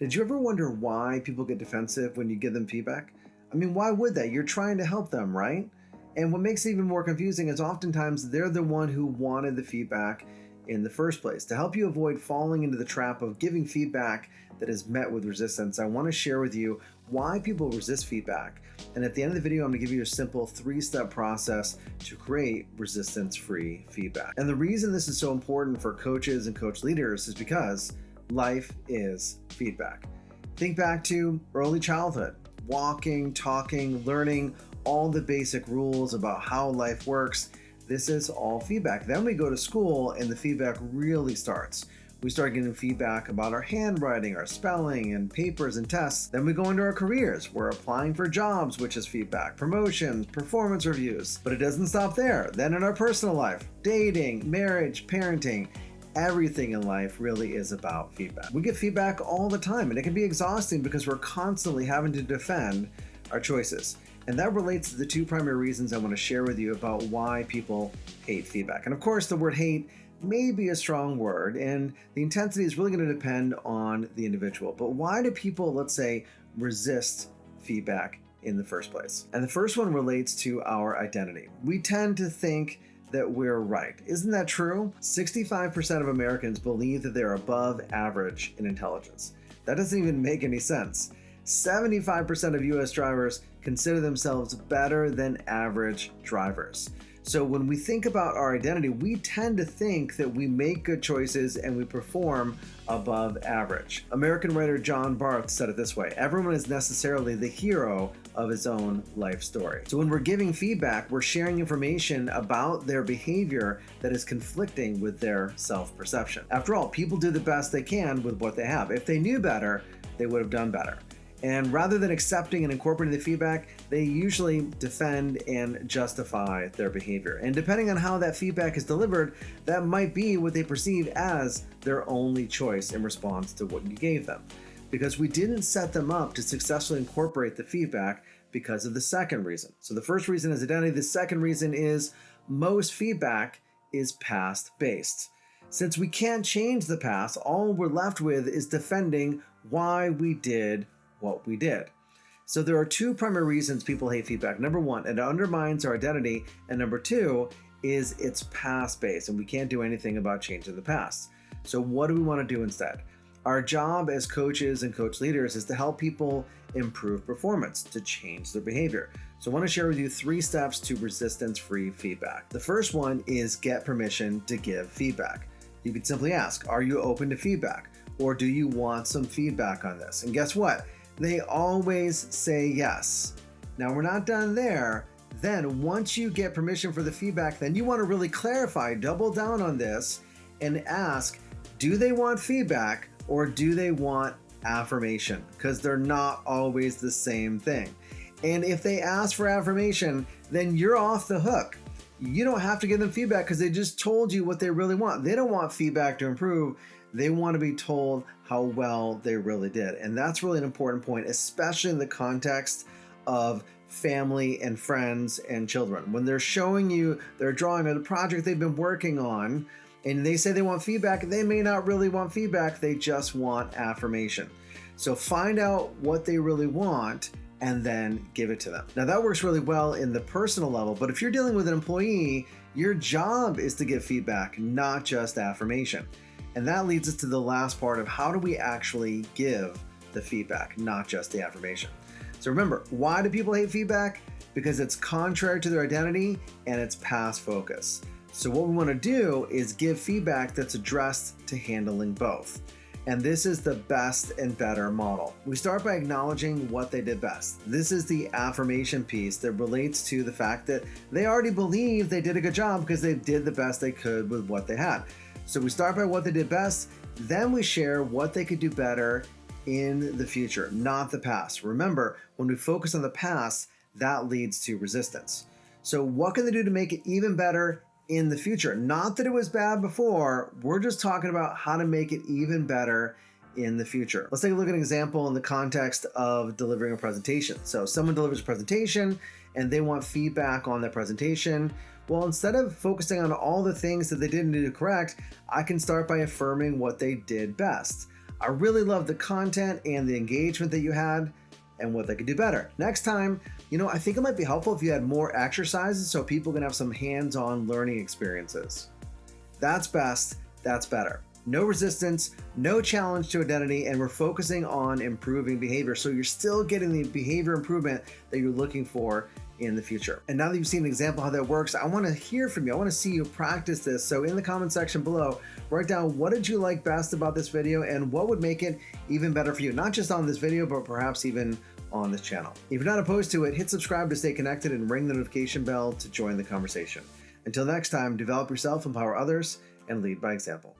Did you ever wonder why people get defensive when you give them feedback? I mean, why would they? You're trying to help them, right? And what makes it even more confusing is oftentimes they're the one who wanted the feedback in the first place. To help you avoid falling into the trap of giving feedback that is met with resistance, I want to share with you why people resist feedback. And at the end of the video, I'm going to give you a simple 3-step process to create resistance-free feedback. And the reason this is so important for coaches and coach leaders is because life is feedback. Think back to early childhood, walking, talking, learning all the basic rules about how life works. This is all feedback. Then we go to school and the feedback really starts. We start getting feedback about our handwriting, our spelling, and papers and tests. Then we go into our careers. We're applying for jobs, which is feedback, promotions, performance reviews. But it doesn't stop there. Then in our personal life, dating, marriage, parenting, everything in life really is about feedback. We get feedback all the time, and it can be exhausting because we're constantly having to defend our choices. And that relates to the 2 primary reasons I want to share with you about why people hate feedback. And of course, the word hate may be a strong word, and the intensity is really going to depend on the individual. But why do people, let's say, resist feedback in the first place? And the first one relates to our identity. We tend to think that we're right. Isn't that true? 65% of Americans believe that they're above average in intelligence. That doesn't even make any sense. 75% of US drivers consider themselves better than average drivers. So when we think about our identity, we tend to think that we make good choices and we perform above average. American writer John Barth said it this way: everyone is necessarily the hero of his own life story. So when we're giving feedback, we're sharing information about their behavior that is conflicting with their self-perception. After all, people do the best they can with what they have. If they knew better, they would have done better. And rather than accepting and incorporating the feedback, they usually defend and justify their behavior. And depending on how that feedback is delivered, that might be what they perceive as their only choice in response to what you gave them. Because we didn't set them up to successfully incorporate the feedback because of the second reason. So the first reason is identity. The second reason is most feedback is past-based. Since we can't change the past, all we're left with is defending why we did what we did. So there are 2 primary reasons people hate feedback. Number 1, it undermines our identity. And number 2 is it's past-based and we can't do anything about changing the past. So what do we want to do instead? Our job as coaches and coach leaders is to help people improve performance, to change their behavior. So I want to share with you 3 steps to resistance-free feedback. The first one is get permission to give feedback. You can simply ask, are you open to feedback? Or do you want some feedback on this? And guess what? They always say yes. Now we're not done there. Then once you get permission for the feedback, then you want to really clarify, double down on this and ask, do they want feedback or do they want affirmation? Because they're not always the same thing. And if they ask for affirmation, then you're off the hook. You don't have to give them feedback because they just told you what they really want. They don't want feedback to improve. They want to be told how well they really did. And that's really an important point, especially in the context of family and friends and children. When they're showing you their drawing or the project they've been working on, and they say they want feedback, they may not really want feedback. They just want affirmation. So find out what they really want and then give it to them. Now that works really well in the personal level, but if you're dealing with an employee, your job is to give feedback, not just affirmation. And that leads us to the last part of how do we actually give the feedback, not just the affirmation. So remember, why do people hate feedback? Because it's contrary to their identity and it's past focus. So what we want to do is give feedback that's addressed to handling both. And this is the best and better model. We start by acknowledging what they did best. This is the affirmation piece that relates to the fact that they already believe they did a good job because they did the best they could with what they had. So we start by what they did best, then we share what they could do better in the future, not the past. Remember, when we focus on the past, that leads to resistance. So what can they do to make it even better in the future? Not that it was bad before, we're just talking about how to make it even better in the future. Let's take a look at an example in the context of delivering a presentation. So someone delivers a presentation and they want feedback on that presentation. Well, instead of focusing on all the things that they didn't do correct, I can start by affirming what they did best. I really love the content and the engagement that you had and what they could do better. Next time, I think it might be helpful if you had more exercises so people can have some hands-on learning experiences. That's best, that's better. No resistance, no challenge to identity, and we're focusing on improving behavior. So you're still getting the behavior improvement that you're looking for in the future. And now that you've seen an example how that works, I want to hear from you. I want to see you practice this. So in the comment section below, write down what did you like best about this video and what would make it even better for you, not just on this video, but perhaps even on this channel. If you're not opposed to it, hit subscribe to stay connected and ring the notification bell to join the conversation. Until next time, develop yourself, empower others, and lead by example.